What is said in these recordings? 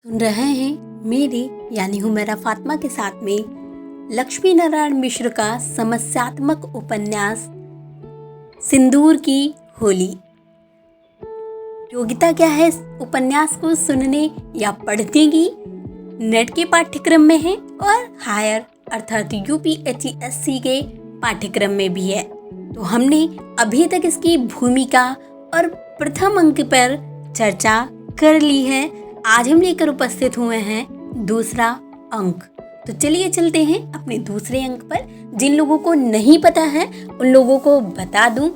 सुन रहे हैं मेरे यानी हुमैरा फातिमा के साथ में लक्ष्मी नारायण मिश्र का समस्यात्मक उपन्यास सिंदूर की होली। योग्यता क्या है इस उपन्यास को सुनने या पढ़ने की? नेट के पाठ्यक्रम में है और हायर अर्थात यूपीएचईएससी के पाठ्यक्रम में भी है। तो हमने अभी तक इसकी भूमिका और प्रथम अंक पर चर्चा कर ली है। आज हम लेकर उपस्थित हुए हैं दूसरा अंक। तो चलिए चलते हैं अपने दूसरे अंक पर। जिन लोगों को नहीं पता है उन लोगों को बता दूं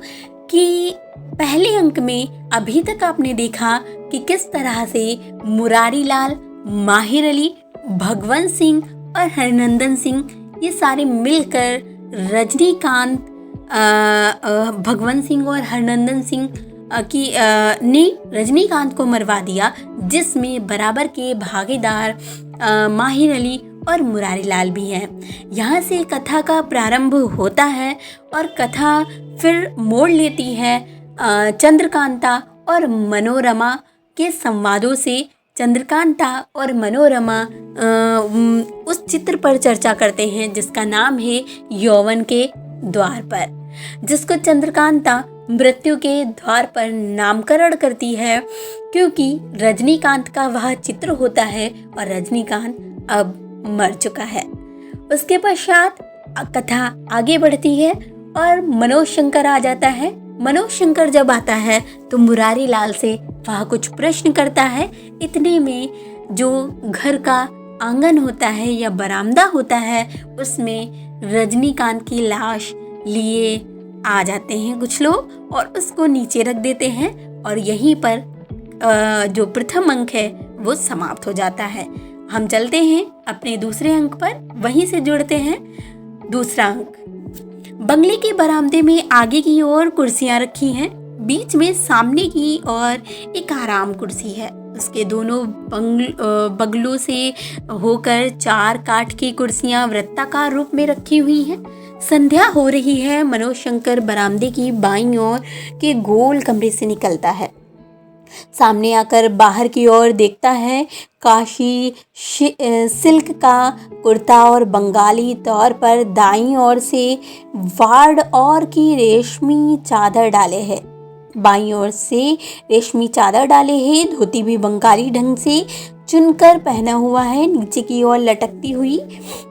कि पहले अंक में अभी तक आपने देखा कि किस तरह से मुरारी लाल, माहिर अली, भगवंत सिंह और हरनंदन सिंह ये सारे मिलकर रजनीकांत, भगवंत सिंह और हरनंदन सिंह ने रजनीकांत को मरवा दिया, जिसमें बराबर के भागीदार माहिर अली और मुरारी लाल भी हैं। यहाँ से कथा का प्रारंभ होता है और कथा फिर मोड़ लेती है चंद्रकांता और मनोरमा के संवादों से। चंद्रकांता और मनोरमा उस चित्र पर चर्चा करते हैं जिसका नाम है यौवन के द्वार पर, जिसको चंद्रकांता मृत्यु के द्वार पर नामकरण करती है क्योंकि रजनीकांत का वह चित्र होता है और रजनीकांत अब मर चुका है। उसके पश्चात कथा आगे बढ़ती है और मनोज शंकर आ जाता है। मनोज शंकर जब आता है तो मुरारी लाल से वह कुछ प्रश्न करता है। इतने में जो घर का आंगन होता है या बरामदा होता है उसमें रजनीकांत की लाश लिए आ जाते हैं कुछ लोग और उसको नीचे रख देते हैं और यहीं पर जो प्रथम अंक है वो समाप्त हो जाता है। हम चलते हैं अपने दूसरे अंक पर, वहीं से जुड़ते हैं। दूसरा अंक, बंगले के बरामदे में आगे की ओर कुर्सियां रखी हैं, बीच में सामने की ओर एक आराम कुर्सी है। उसके दोनों बगलों से होकर 4 काठ की कुर्सियां वृत्ताकार रूप में रखी हुई हैं। संध्या हो रही है। मनोज शंकर बरामदे की बाईं ओर के गोल कमरे से निकलता है। सामने आकर बाहर की ओर देखता है। काशी सिल्क का कुर्ता और बंगाली तौर पर दाईं ओर से वार्ड और की रेशमी चादर डाले है। बाईं ओर से रेशमी चादर डाले है। धोती भी बंगाली ढंग से चुनकर पहना हुआ है, नीचे की ओर लटकती हुई।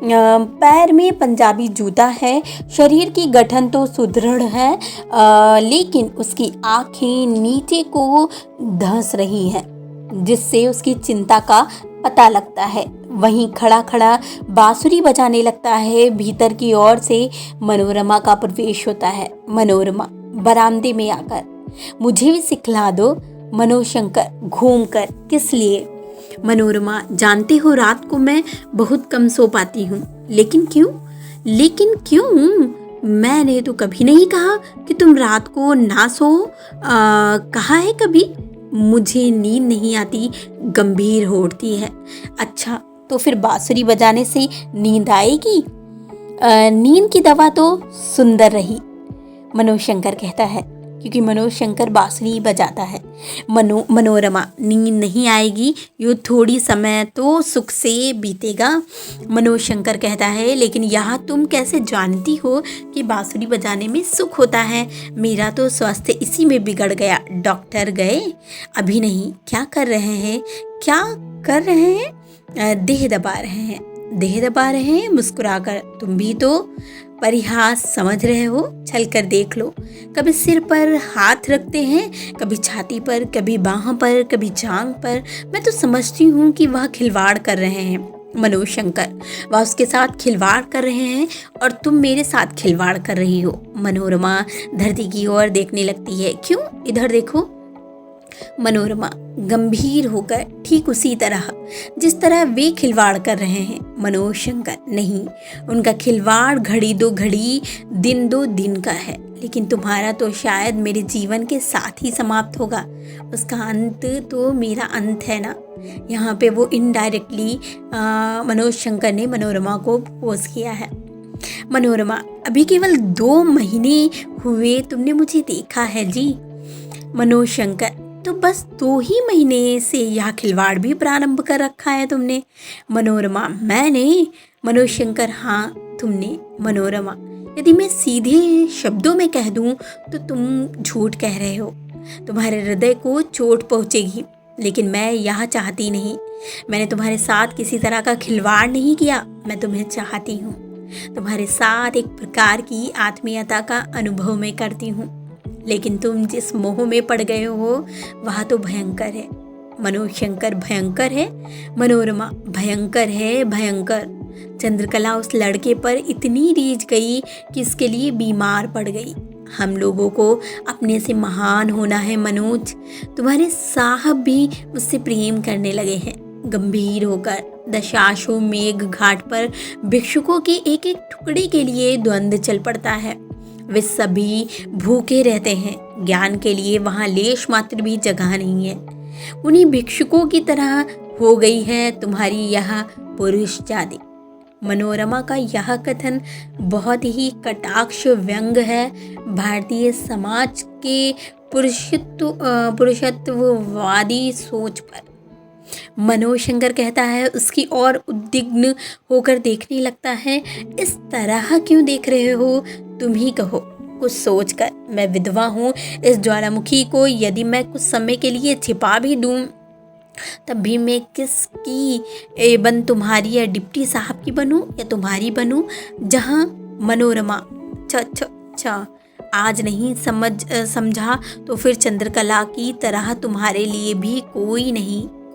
पैर में पंजाबी जूता है। शरीर की गठन तो सुदृढ़ है लेकिन उसकी आंखें नीचे को धंस रही हैं, जिससे उसकी चिंता का पता लगता है। वहीं खड़ा खड़ा बांसुरी बजाने लगता है। भीतर की ओर से मनोरमा का प्रवेश होता है। मनोरमा बरामदे में आकर, मुझे भी सिखला दो। मनोज शंकर घूम कर, किस लिए? मनोरमा, जानते हो रात को मैं बहुत कम सो पाती हूँ। लेकिन क्यों? लेकिन क्यों? मैंने तो कभी नहीं कहा कि तुम रात को ना सो। कहा है कभी? मुझे नींद नहीं आती, गंभीर हो उठती है। अच्छा, तो फिर बांसुरी बजाने से नींद आएगी? नींद की दवा तो सुंदर रही, मनोज शंकर कहता है, क्योंकि मनोज शंकर बांसुरी बजाता है। मनोरमा, नींद नहीं आएगी, यो थोड़ी समय तो सुख से बीतेगा, मनोज शंकर कहता है। लेकिन यहाँ तुम कैसे जानती हो कि बांसुरी बजाने में सुख होता है? मेरा तो स्वास्थ्य इसी में बिगड़ गया। डॉक्टर गए? अभी नहीं। क्या कर रहे हैं? क्या कर रहे हैं? देह दबा रहे हैं। देह दबा रहे हैं? मुस्कुराकर। तुम भी तो परिहास समझ रहे हो? चल कर देख लो। कभी सिर पर हाथ रखते हैं, कभी छाती पर, कभी बाह पर, कभी जांघ पर। मैं तो समझती हूँ कि वह खिलवाड़ कर रहे हैं। मनोज शंकर, वह उसके साथ खिलवाड़ कर रहे हैं और तुम मेरे साथ खिलवाड़ कर रही हो। मनोरमा धरती की ओर देखने लगती है। क्यों? इधर देखो। मनोरमा गंभीर होकर, ठीक उसी तरह जिस तरह वे खिलवाड़ कर रहे हैं। मनोज शंकर, नहीं, उनका खिलवाड़ घड़ी दो घड़ी, दिन दो दिन का है, लेकिन तुम्हारा तो शायद मेरे जीवन के साथ ही समाप्त होगा। उसका अंत तो मेरा अंत है ना। यहाँ पे वो इनडायरेक्टली मनोज शंकर ने मनोरमा को पोज किया है। मनोरमा, अभी केवल 2 महीने हुए तुमने मुझे देखा है जी। मनोज शंकर, तो बस 2 ही महीने से यह खिलवाड़ भी प्रारंभ कर रखा है तुमने। मनोरमा: मैंने? मनोशंकर: हाँ तुमने। मनोरमा: यदि मैं सीधे शब्दों में कह दूं तो तुम झूठ कह रहे हो, तुम्हारे हृदय को चोट पहुंचेगी, लेकिन मैं यह चाहती नहीं। मैंने तुम्हारे साथ किसी तरह का खिलवाड़ नहीं किया, मैं तुम्हें चाहती हूँ। तुम्हारे साथ एक प्रकार की आत्मीयता का अनुभव मैं करती हूँ, लेकिन तुम जिस मोह में पड़ गए हो वह तो भयंकर है। मनोशंकर: भयंकर है? मनोरमा: भयंकर है, भयंकर। चंद्रकला उस लड़के पर इतनी रीझ गई कि इसके लिए बीमार पड़ गई। हम लोगों को अपने से महान होना है मनोज। तुम्हारे साहब भी मुझसे प्रेम करने लगे हैं। गंभीर होकर दशाश्वमेध घाट पर भिक्षुकों के एक एक टुकड़े के लिए द्वंद्व चल पड़ता है। वे सभी भूखे रहते हैं, ज्ञान के लिए वहाँ लेश मात्र भी जगह नहीं है। उन्हीं भिक्षुकों की तरह हो गई है तुम्हारी यह पुरुष जाति। मनोरमा का यह कथन बहुत ही कटाक्ष व्यंग है भारतीय समाज के पुरुषत्ववादी सोच पर। मनोशंकर कहता है, उसकी ओर उद्विग्न होकर देखने लगता है। इस तरह क्यों देख रहे हो? तुम ही कहो कुछ सोचकर। मैं विधवा हूँ। इस ज्वालामुखी को यदि मैं कुछ समय के लिए छिपा भी दूँ तब भी मैं किसकी बन, तुम्हारी या डिप्टी साहब की बनूं या तुम्हारी बनूं? जहां मनोरमा: छ आज नहीं समझा तो फिर चंद्रकला की तरह तुम्हारे लिए भी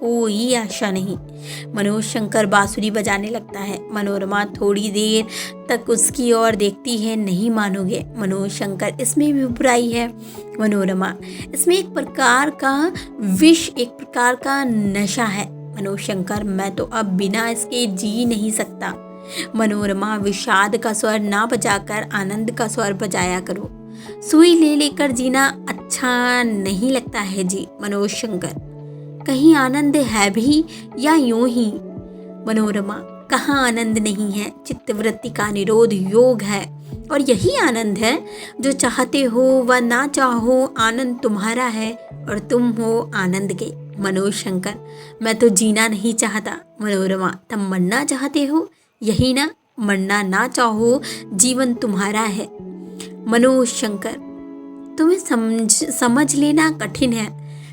कोई आशा नहीं। मनोशंकर बांसुरी बजाने लगता है। मनोरमा थोड़ी देर तक उसकी ओर देखती है। नहीं मानोगे मनोशंकर, इसमें भी बुराई है। मनोरमा: इसमें एक प्रकार का विष, एक प्रकार का नशा है। मनोशंकर: मैं तो अब बिना इसके जी नहीं सकता। मनोरमा: विषाद का स्वर ना बजाकर आनंद का स्वर बजाया करो। सुई ले लेकर जीना अच्छा नहीं लगता है जी। मनोशंकर: कहीं आनंद है भी या यूं ही? मनोरमा: कहाँ आनंद नहीं है, चित्तवृत्ति का निरोध योग है, और यही आनंद है। जो चाहते हो व ना चाहो, आनंद तुम्हारा है और तुम हो आनंद के। मनोशंकर: मैं तो जीना नहीं चाहता। मनोरमा: तब मरना चाहते हो? यही ना, मरना ना चाहो, जीवन तुम्हारा है। मनोशंकर: तुम्हें समझ लेना कठिन है।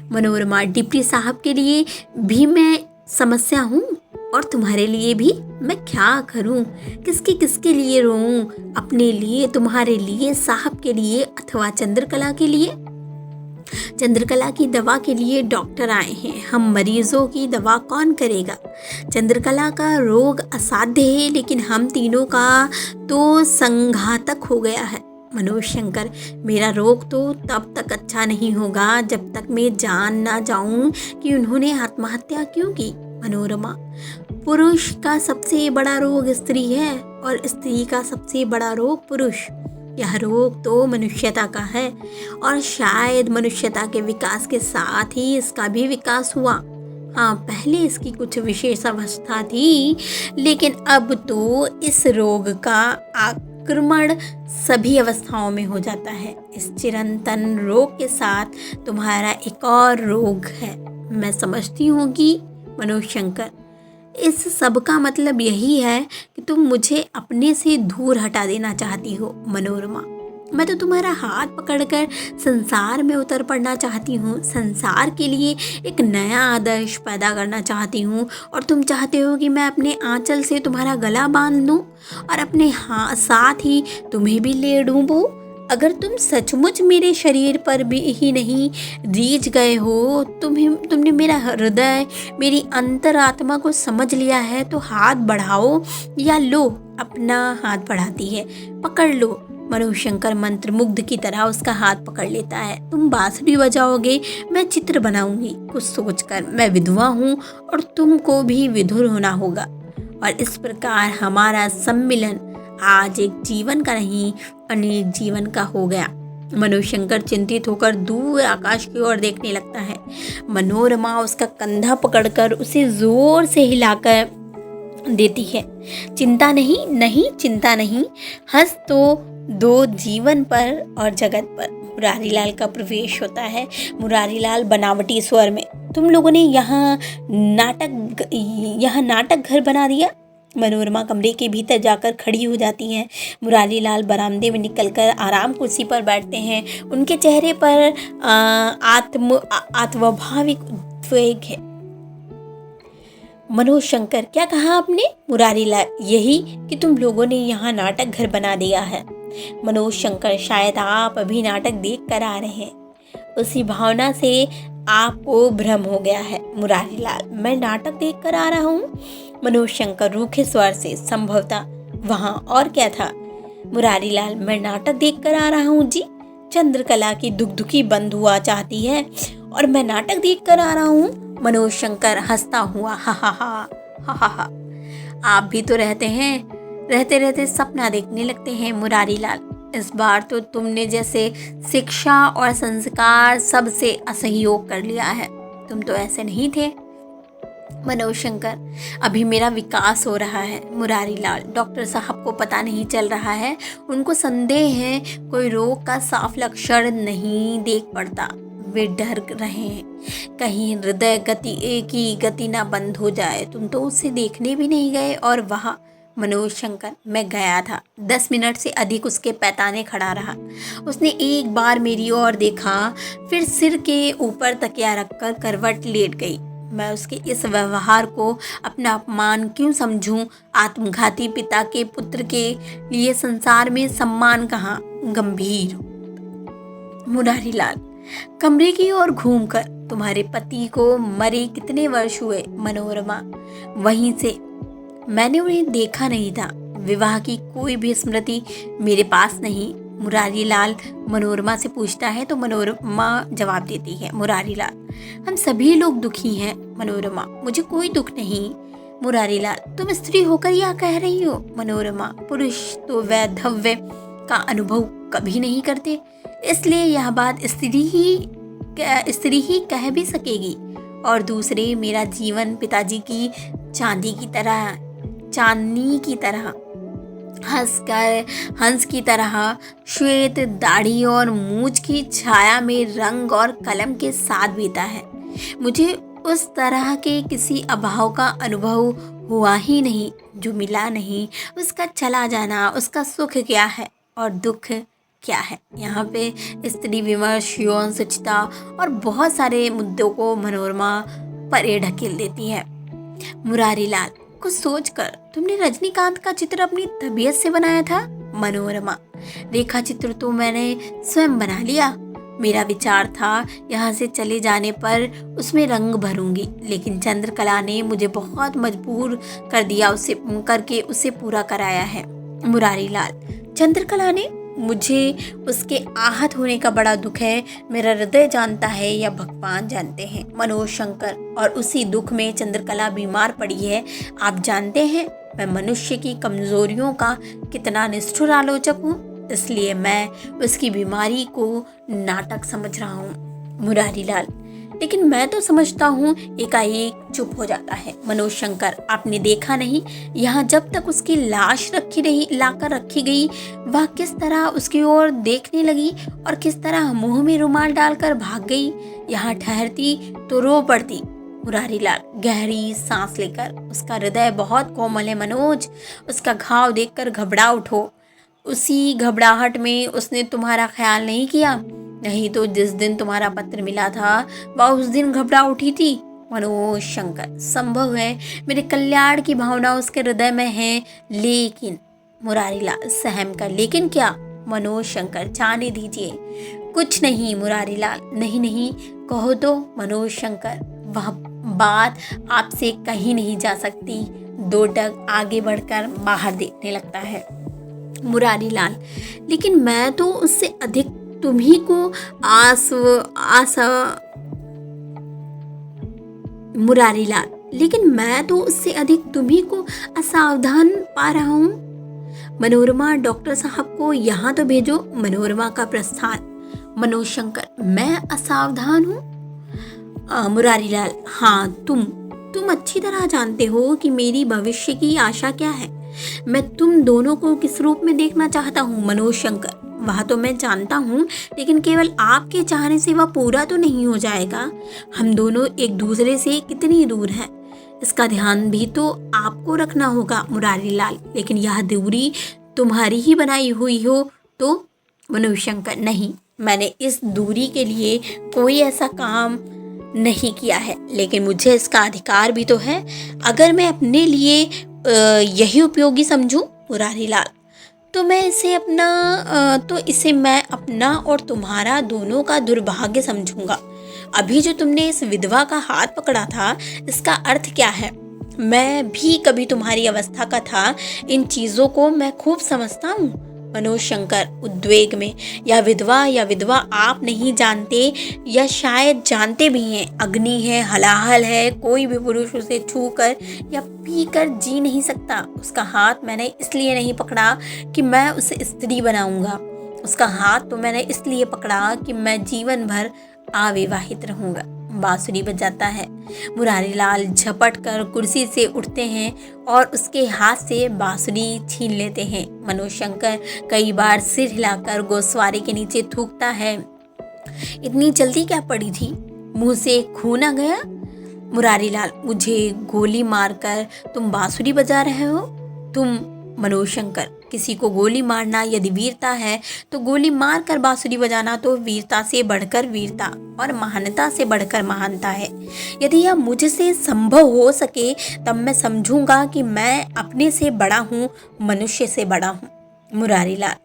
मनोरमा: डिप्टी साहब के लिए भी मैं समस्या हूँ और तुम्हारे लिए भी। मैं क्या करूँ? किसके लिए रोऊं? अपने लिए, तुम्हारे लिए, साहब के लिए, अथवा चंद्रकला के लिए? चंद्रकला की दवा के लिए डॉक्टर आए हैं। हम मरीजों की दवा कौन करेगा? चंद्रकला का रोग असाध्य है, लेकिन हम तीनों का तो संघातक हो गया है। मनोशंकर: मेरा रोग तो तब तक अच्छा नहीं होगा जब तक मैं जान ना जाऊं कि उन्होंने आत्महत्या क्यों की। मनोरमा: पुरुष का सबसे बड़ा रोग स्त्री है और स्त्री का सबसे बड़ा रोग पुरुष। यह रोग तो मनुष्यता का है और शायद मनुष्यता के विकास के साथ ही इसका भी विकास हुआ। हाँ, पहले इसकी कुछ विशेष अवस्था थी, लेकिन अब तो इस रोग का आक्रमण सभी अवस्थाओं में हो जाता है। इस चिरंतन रोग के साथ तुम्हारा एक और रोग है, मैं समझती हूँ कि। मनोशंकर: इस सब का मतलब यही है कि तुम मुझे अपने से दूर हटा देना चाहती हो। मनोरमा: मैं तो तुम्हारा हाथ पकड़कर संसार में उतर पड़ना चाहती हूँ। संसार के लिए एक नया आदर्श पैदा करना चाहती हूँ, और तुम चाहते हो कि मैं अपने आंचल से तुम्हारा गला बांध दूँ और अपने साथ ही तुम्हें भी ले डूबूं। अगर तुम सचमुच मेरे शरीर पर भी ही नहीं रीझ गए हो, तुमने मेरा हृदय, मेरी अंतरात्मा को समझ लिया है, तो हाथ बढ़ाओ। या लो, अपना हाथ बढ़ाती है, पकड़ लो। मनोशंकर मंत्रमुग्ध की तरह उसका हाथ पकड़ लेता है। तुम बांसुरी बजाओगे, मैं चित्र बनाऊंगी। कुछ सोचकर, मैं विधवा हूँ और तुमको भी विधुर होना होगा, और इस प्रकार हमारा सम्मिलन आज एक जीवन का नहीं अनेक जीवन का हो गया। मनोशंकर चिंतित होकर दूर आकाश की ओर देखने लगता है। मनोरमा उसका कंधा पकड़कर उसे जोर से हिलाकर देती है। चिंता नहीं, चिंता नहीं, हंस तो दो जीवन पर और जगत पर मुरारीलाल का प्रवेश होता है। मुरारीलाल बनावटी स्वर में, तुम लोगों ने यहाँ नाटक घर बना दिया। मनोरमा कमरे के भीतर जाकर खड़ी हो जाती हैं। मुरारीलाल बरामदे में निकलकर आराम कुर्सी पर बैठते हैं। उनके चेहरे पर आत्मभाविक उद्वेग है। मनोज शंकर, क्या कहा आपने? मुरारीलाल, यही कि तुम लोगों ने यहाँ नाटक घर बना दिया है। मनोज शंकर, शायद आप अभी नाटक देख कर आ रहे हैं, उसी भावना से आपको भ्रम हो गया है। मुरारीलाल, मैं नाटक देख कर आ रहा हूँ। मनोज शंकर रूखे स्वर से, संभवतः वहाँ और क्या था? मुरारीलाल, मैं नाटक देख कर आ रहा हूँ जी। चंद्रकला की दुखी बंद हुआ चाहती है और मैं नाटक देख कर आ रहा हूँ। मनोज शंकर हंसता हुआ, हा हा हा हा हा हा। आप भी तो रहते रहते सपना देखने लगते हैं। मुरारीलाल, इस बार तो तुमने जैसे शिक्षा और संस्कार सबसे असहयोग कर लिया है। तुम तो ऐसे नहीं थे। मनोज शंकर, अभी मेरा विकास हो रहा है। मुरारीलाल, डॉक्टर साहब को पता नहीं चल रहा है, उनको संदेह है, कोई रोग का साफ लक्षण नहीं देख पड़ता। वे डर रहे हैं कहीं हृदय की गति ना बंद हो जाए। तुम तो उसे देखने भी नहीं गए और वहाँ। मनोज शंकर, मैं गया था। 10 मिनट से अधिक उसके पैताने खड़ा रहा। उसने एक बार मेरी ओर देखा, फिर सिर के ऊपर तकिया रखकर करवट लेट गई। मैं उसके इस व्यवहार को अपना अपमान क्यों समझूं? आत्मघाती पिता के पुत्र के लिए संसार में सम्मान कहाँ? गंभीर। मुरारीलाल, कमरे की ओर घूमकर, तुम्हारे पति को मरे कितने वर्ष हुए? मनोरमा, वहीं से मैंने उन्हें देखा नहीं था। विवाह की कोई भी स्मृति मेरे पास नहीं। मुरारीलाल मनोरमा से पूछता है तो मनोरमा जवाब देती है। मुरारीलाल, हम सभी लोग दुखी हैं। मनोरमा, मुझे कोई दुख नहीं। मुरारीलाल, तुम स्त्री होकर यह कह रही हो? मनोरमा, पुरुष तो वैधव्य का अनुभव कभी नहीं करते, इसलिए यह बात स्त्री ही कह भी सकेगी। और दूसरे, मेरा जीवन पिताजी की चांदनी की तरह हंस की तरह श्वेत दाढ़ी और मूंछ की छाया में रंग और कलम के साथ बीता है। मुझे उस तरह के किसी अभाव का अनुभव हुआ ही नहीं जो मिला नहीं। उसका चला जाना, उसका सुख क्या है और दुख क्या है? यहाँ पे स्त्री विमर्श, यौन सुचिता और बहुत सारे मुद्दों को मनोरमा परे ढकेल देती है। मुरारीलाल, कुछ सोचकर, तुमने रजनीकांत का चित्र अपनी तबीयत से बनाया था? मनोरमा, रेखा चित्र तो मैंने स्वयं बना लिया। मेरा विचार था यहाँ से चले जाने पर उसमें रंग भरूंगी, लेकिन चंद्रकला ने मुझे बहुत मजबूर कर दिया, उसे पूरा कराया है। मुरारीलाल, चंद्रकला ने? मुझे उसके आहत होने का बड़ा दुख है। मेरा हृदय जानता है या भगवान जानते हैं। मनोज शंकर, और उसी दुख में चंद्रकला बीमार पड़ी है। आप जानते हैं मैं मनुष्य की कमजोरियों का कितना निष्ठुर आलोचक हूँ, इसलिए मैं उसकी बीमारी को नाटक समझ रहा हूँ। मुरारीलाल, लेकिन मैं तो समझता हूँ। एकाएक चुप हो जाता है। मनोज शंकर, आपने देखा नहीं, यहाँ जब तक उसकी लाश लाकर रखी गई, वह किस तरह उसकी ओर देखने लगी और किस तरह मुंह में रुमाल डालकर भाग गई। यहाँ ठहरती तो रो पड़ती। मुरारीलाल गहरी सांस लेकर, उसका हृदय बहुत कोमल है मनोज, उसका घाव देखकर घबरा उठो। उसी घबराहट में उसने तुम्हारा ख्याल नहीं किया, नहीं तो जिस दिन तुम्हारा पत्र मिला था वह उस दिन घबरा उठी थी। मनोज शंकर, संभव है मेरे कल्याण की भावना उसके हृदय में है, लेकिन। मुरारीलाल सहम कर, लेकिन क्या? मनोज शंकर, जाने दीजिए। कुछ नहीं मुरारीलाल, नहीं कहो तो। मनोज शंकर, वह बात आपसे कही नहीं जा सकती। 2 डग आगे बढ़कर बाहर देखने लगता है। मुरारीलाल, लेकिन मैं तो उससे अधिक तुम्ही को मुरारीलाल, लेकिन मैं तो उससे अधिक तुम्ही को असावधान पा रहा हूँ। मनोरमा, डॉक्टर साहब को यहाँ तो भेजो। मनोरमा का प्रस्थान। मनोज शंकर, मैं असावधान हूँ? मुरारीलाल, हाँ तुम अच्छी तरह जानते हो कि मेरी भविष्य की आशा क्या है। मैं तुम दोनों को किस रूप में देखना चाहता हूँ मनोज शंकर, वह तो मैं जानता हूँ, लेकिन केवल आपके चाहने से वह पूरा तो नहीं हो जाएगा। हम दोनों एक दूसरे से कितनी दूर हैं, इसका ध्यान भी तो आपको रखना होगा मुरारी लाल। लेकिन यह दूरी तुम्हारी ही बनाई हुई हो तो? मनोज शंकर, नहीं, मैंने इस दूरी के लिए कोई ऐसा काम नहीं किया है, लेकिन मुझे इसका अधिकार भी तो है। अगर मैं अपने लिए यही उपयोगी समझूं मुरारी लाल, तो इसे मैं अपना और तुम्हारा दोनों का दुर्भाग्य समझूंगा। अभी जो तुमने इस विधवा का हाथ पकड़ा था, इसका अर्थ क्या है? मैं भी कभी तुम्हारी अवस्था का था, इन चीज़ों को मैं खूब समझता हूँ। मनोज शंकर उद्वेग में, या विधवा आप नहीं जानते, या शायद जानते भी हैं। अग्नि है, हलाहल है, कोई भी पुरुष उसे छूकर या पीकर जी नहीं सकता। उसका हाथ मैंने इसलिए नहीं पकड़ा कि मैं उसे स्त्री बनाऊंगा, उसका हाथ तो मैंने इसलिए पकड़ा कि मैं जीवन भर अविवाहित रहूंगा। बांसुरी बजाता है। मुरारी लाल झपट कर कुर्सी से उठते हैं और उसके हाथ से बांसुरी छीन लेते हैं। मनोज शंकर कई बार सिर हिलाकर गोस्वारे के नीचे थूकता है। इतनी जल्दी क्या पड़ी थी? मुंह से खून आ गया? मुरारी लाल, मुझे गोली मारकर तुम बांसुरी बजा रहे हो? तुम? मनोज शंकर, किसी को गोली मारना यदि वीरता है तो गोली मारकर बांसुरी बजाना तो वीरता से बढ़कर वीरता और महानता से बढ़कर महानता है। यदि यह मुझसे संभव हो सके तब मैं समझूंगा कि मैं अपने से बड़ा हूँ, मनुष्य से बड़ा हूँ। मुरारी लाल,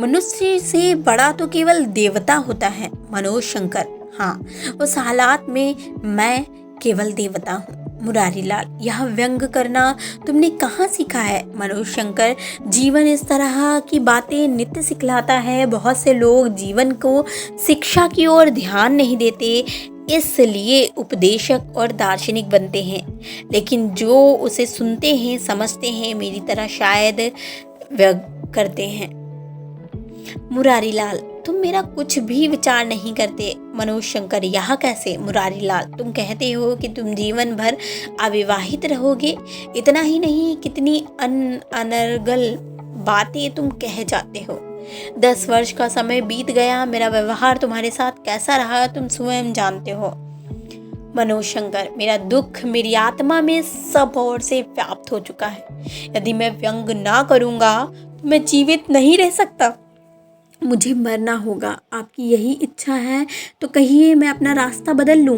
मनुष्य से बड़ा तो केवल देवता होता है। मनोज शंकर, हाँ, उस हालात में मैं केवल देवता हूँ। मुरारी लाल, यह व्यंग करना तुमने कहाँ सीखा है? मनोज शंकर, जीवन इस तरह की बातें नित्य सिखलाता है। बहुत से लोग जीवन को शिक्षा की ओर ध्यान नहीं देते, इसलिए उपदेशक और दार्शनिक बनते हैं, लेकिन जो उसे सुनते हैं समझते हैं मेरी तरह शायद व्यंग करते हैं। मुरारी लाल, तुम मेरा कुछ भी विचार नहीं करते। मनोज शंकर, यह कैसे? मुरारी लाल, तुम कहते हो कि तुम जीवन भर अविवाहित रहोगे। इतना ही नहीं, कितनी अनर्गल बातें तुम कह जाते हो। 10 वर्ष का समय बीत गया, मेरा व्यवहार तुम्हारे साथ कैसा रहा तुम स्वयं जानते हो। मनोज शंकर, मेरा दुख मेरी आत्मा में सब ओर से व्याप्त हो चुका है। यदि मैं व्यंग ना करूँगा तो मैं जीवित नहीं रह सकता। मुझे मरना होगा। आपकी यही इच्छा है तो कहिए, मैं अपना रास्ता बदल लूं।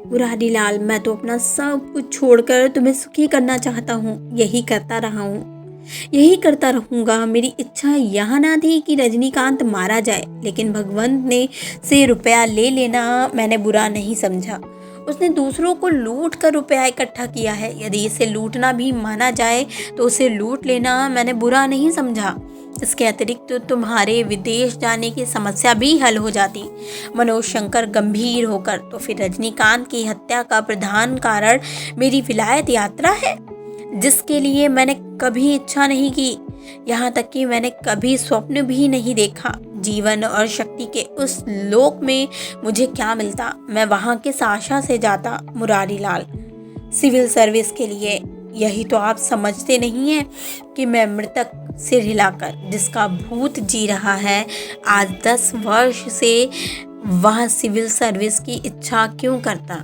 मुरारी लाल, मैं तो अपना सब कुछ छोड़कर तुम्हें सुखी करना चाहता हूँ। यही करता रहा हूँ, यही करता रहूँगा। मेरी इच्छा यह ना थी कि रजनीकांत मारा जाए, लेकिन भगवंत ने से रुपया ले लेना मैंने बुरा नहीं समझा। उसने दूसरों को लूट कर रुपया इकट्ठा किया है। यदि इसे लूटना भी माना जाए तो उसे लूट लेना मैंने बुरा नहीं समझा। इसके अतिरिक्त तो तुम्हारे विदेश जाने की समस्या भी हल हो जाती। मनोज शंकर गंभीर होकर, तो फिर रजनीकांत की हत्या का प्रधान कारण मेरी विलायत यात्रा है, जिसके लिए मैंने कभी इच्छा नहीं की, यहाँ तक कि मैंने कभी स्वप्न भी नहीं देखा। जीवन और शक्ति के उस लोक में मुझे क्या मिलता? मैं वहाँ किस आशा से जाता? मुरारी लाल, सिविल सर्विस के लिए। यही तो आप समझते नहीं हैं कि मैं मृतक सिर हिलाकर जिसका भूत जी रहा है आज 10 वर्ष से, वह सिविल सर्विस की इच्छा क्यों करता?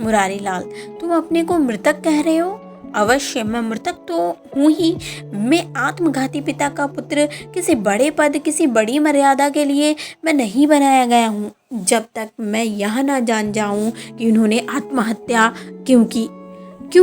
मुरारी लाल, तुम अपने को मृतक कह रहे हो? अवश्य, मैं मृतक तो हूँ ही। मैं आत्मघाती पिता का पुत्र, किसी बड़े पद, किसी बड़ी मर्यादा के लिए मैं नहीं बनाया गया हूँ। जब तक मैं यह ना जान जाऊँ कि उन्होंने आत्महत्या क्यों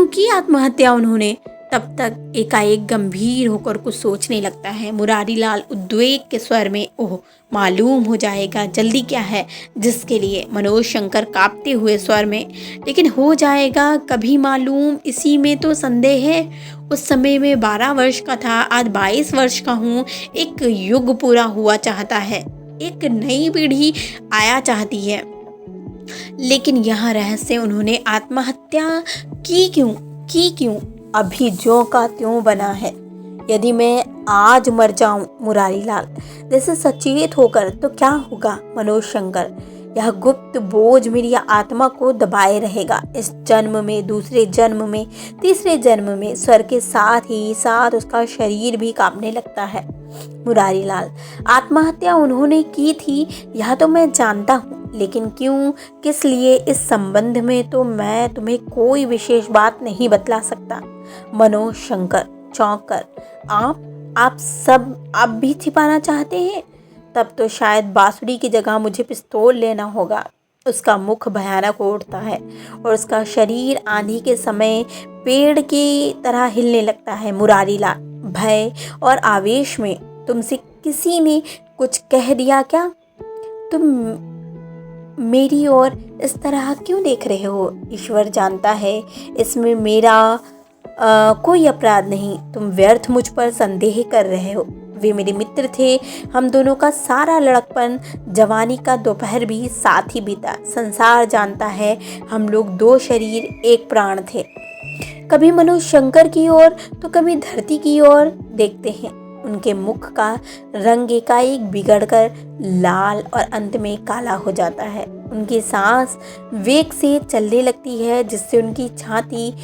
की आत्महत्या उन्होंने, तब तक एकाएक गंभीर होकर कुछ सोचने लगता है। मुरारी लाल उद्वेग के स्वर में, ओह, मालूम हो जाएगा, जल्दी क्या है जिसके लिए? मनोज शंकर कांपते हुए स्वर में, लेकिन हो जाएगा कभी मालूम, इसी में तो संदेह है। उस समय में 12 वर्ष का था, आज 22 वर्ष का हूँ। एक युग पूरा हुआ चाहता है, एक नई पीढ़ी आया चाहती है, लेकिन यह रहस्य उन्होंने आत्महत्या की क्यों? अभी ज्यों का त्यों बना है। यदि मैं आज मर जाऊं, मुरारी लाल जैसे सचेत होकर, तो क्या होगा? मनोज शंकर, यह गुप्त बोझ मेरी आत्मा को दबाए रहेगा। इस जन्म में, दूसरे जन्म में, तीसरे जन्म में स्वर के साथ ही साथ उसका शरीर भी कांपने लगता है। मुरारी लाल, आत्महत्या उन्होंने की थी यह तो मैं जानता हूँ, लेकिन क्यों, किस लिए, इस संबंध में तो मैं तुम्हें कोई विशेष बात नहीं बतला सकता। मनोज शंकर चौंक कर, आप सब आप भी छिपाना चाहते हैं? तब तो शायद बांसुरी की जगह मुझे पिस्तौल लेना होगा। उसका मुख भयानक उठता है और उसका शरीर आंधी के समय पेड़ की तरह हिलने लगता है। मुरारी लाल भय और आवेश में, तुमसे किसी ने कुछ कह दिया क्या? तुम मेरी ओर इस तरह क्यों देख रहे हो? ईश्वर जानता है इसमें मेरा कोई अपराध नहीं। तुम व्यर्थ मुझ पर संदेह कर रहे हो। वे मेरे मित्र थे, हम दोनों का सारा लड़कपन, जवानी का दोपहर भी साथ ही बीता। संसार जानता है हम लोग दो शरीर एक प्राण थे। कभी मनोज शंकर की ओर तो कभी धरती की ओर देखते हैं। उनके मुख का रंग एकाएक बिगड़कर लाल और अंत में काला हो जाता है। उनकी सांस वेग से चलने लगती है, जिससे उनकी छाती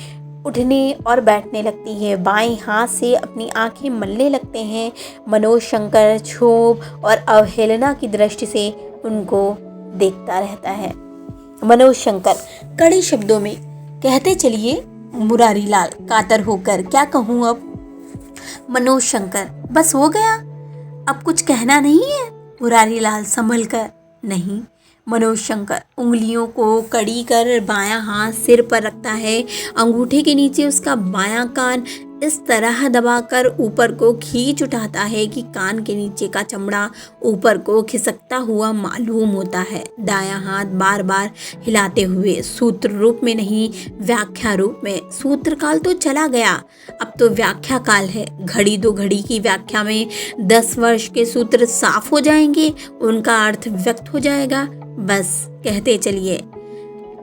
उठने और बैठने लगती है। बाएं हाथ से अपनी आंखें मलने लगते हैं। मनोज शंकर क्षोभ और अवहेलना की दृष्टि से उनको देखता रहता है। मनोज शंकर कड़े शब्दों में, कहते चलिए। मुरारी लाल कातर होकर, क्या कहूँ अब? मनोज शंकर, बस हो गया, अब कुछ कहना नहीं है? मुरारी लाल संभल कर, नहीं। मनोज शंकर उंगलियों को कड़ी कर बायां हाथ सिर पर रखता है। अंगूठे के नीचे उसका बायां कान इस तरह दबाकर ऊपर को खींच उठाता है कि कान के नीचे का चमड़ा ऊपर को खिसकता हुआ मालूम होता है। दायां हाथ बार बार हिलाते हुए, सूत्र रूप में नहीं, व्याख्या रूप में। सूत्र काल तो चला गया, अब तो व्याख्या काल है। घड़ी दो घड़ी की व्याख्या में 10 वर्ष के सूत्र साफ हो जाएंगे, उनका अर्थ व्यक्त हो जाएगा। बस कहते चलिए।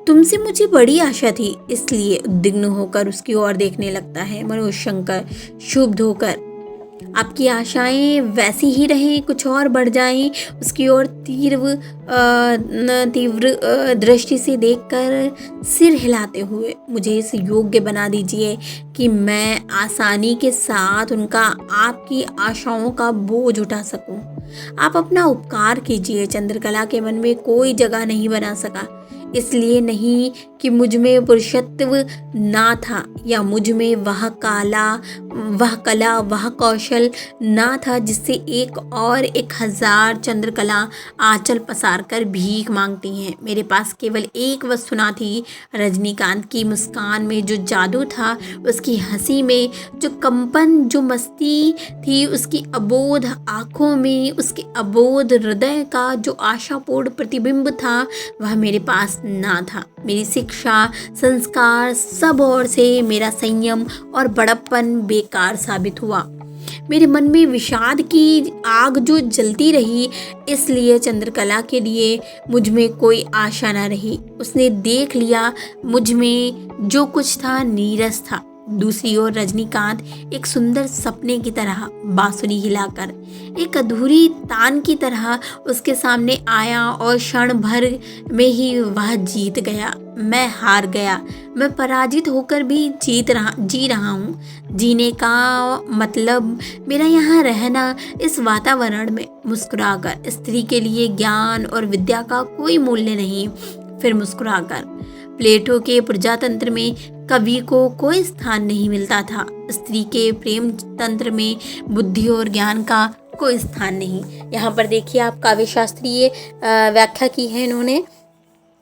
तुमसे मुझे बड़ी आशा थी, इसलिए उद्विग्न होकर उसकी ओर देखने लगता है। मनोज शंकर क्षुब्ध होकर, आपकी आशाएं वैसी ही रहें, कुछ और बढ़ जाएं। उसकी ओर तीव्र दृष्टि से देखकर सिर हिलाते हुए, मुझे इस योग्य बना दीजिए कि मैं आसानी के साथ उनका, आपकी आशाओं का बोझ उठा सकूं। आप अपना उपकार कीजिए। चंद्रकला के मन में कोई जगह नहीं बना सका, इसलिए नहीं कि मुझ में पुरुषत्व ना था या मुझ में वह कला, वह कौशल ना था जिससे एक और 1000 चंद्रकला आंचल पसार कर भीख मांगती हैं। मेरे पास केवल एक वस्तुना थी, रजनीकांत की मुस्कान में जो जादू था, उसकी हंसी में जो कंपन, जो मस्ती थी, उसकी अबोध आँखों में, उसके अबोध हृदय का जो आशापूर्ण प्रतिबिंब था, वह मेरे पास ना था। मेरी शिक्षा, संस्कार, सब ओर से मेरा संयम और बड़प्पन बेकार साबित हुआ। मेरे मन में विषाद की आग जो जलती रही, इसलिए चंद्रकला के लिए मुझ में कोई आशा न रही। उसने देख लिया मुझ में जो कुछ था नीरस था। दूसरी ओर रजनीकांत एक सुंदर सपने की तरह बांसुरी हिलाकर, एक अधूरी तान की तरह उसके सामने आया और क्षण भर में ही वह जीत गया। मैं हार गया, मैं पराजित होकर भी जी रहा हूँ। जीने का मतलब मेरा यहाँ रहना, इस वातावरण में मुस्कुराकर। स्त्री के लिए ज्ञान और विद्या का कोई मूल्य नहीं। फिर मुस्कुराकर, प्लेटो के प्रजातंत्र में कवि को कोई स्थान नहीं मिलता था। स्त्री के प्रेम तंत्र में बुद्धि और ज्ञान का कोई स्थान नहीं। यहाँ पर देखिए आप काव्य शास्त्रीय व्याख्या की है इन्होंने,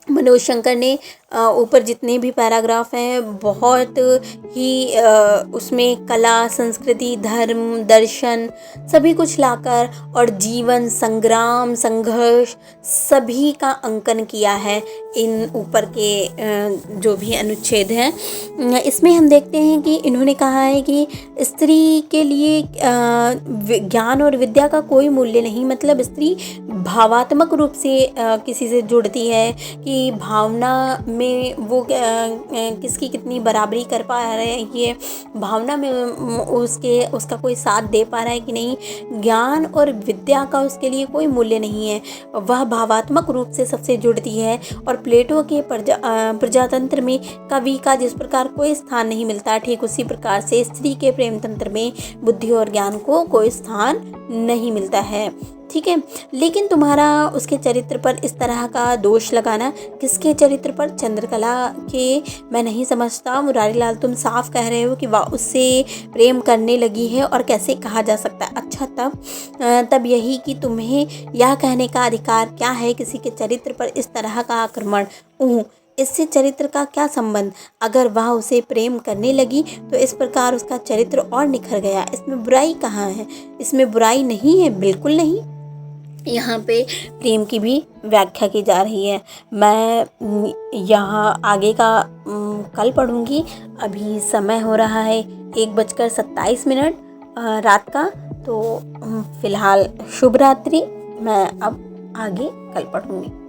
मनोज शंकर ने। ऊपर जितने भी पैराग्राफ हैं बहुत ही उसमें कला, संस्कृति, धर्म, दर्शन सभी कुछ लाकर और जीवन, संग्राम, संघर्ष सभी का अंकन किया है इन ऊपर के जो भी अनुच्छेद हैं। इसमें हम देखते हैं कि इन्होंने कहा है कि स्त्री के लिए ज्ञान और विद्या का कोई मूल्य नहीं। मतलब स्त्री भावात्मक रूप से किसी से जुड़ती है कि भावना में वो किसकी कितनी बराबरी कर पा रही है, भावना में उसका कोई साथ दे पा रहा है कि नहीं। ज्ञान और विद्या का उसके लिए कोई मूल्य नहीं है, वह भावात्मक रूप से सबसे जुड़ती है। और प्लेटो के प्रजातंत्र में कवि का जिस प्रकार कोई स्थान नहीं मिलता, ठीक उसी प्रकार से स्त्री के प्रेम तंत्र में बुद्धि और ज्ञान को कोई स्थान नहीं मिलता है। ठीक है, लेकिन तुम्हारा उसके चरित्र पर इस तरह का दोष लगाना, किसके चरित्र पर? चंद्रकला के। मैं नहीं समझता मुरारी लाल, तुम साफ कह रहे हो कि वह उससे प्रेम करने लगी है, और कैसे कहा जा सकता है? अच्छा, तब यही कि तुम्हें यह कहने का अधिकार क्या है किसी के चरित्र पर इस तरह का आक्रमण? इससे चरित्र का क्या संबंध? अगर वह उसे प्रेम करने लगी तो इस प्रकार उसका चरित्र और निखर गया। इसमें बुराई कहाँ है? इसमें बुराई नहीं है, बिल्कुल नहीं। यहाँ पे प्रेम की भी व्याख्या की जा रही है। मैं यहाँ आगे का कल पढ़ूँगी। अभी समय हो रहा है 1:27 रात का। तो फिलहाल शुभ रात्रि। मैं अब आगे कल पढ़ूँगी।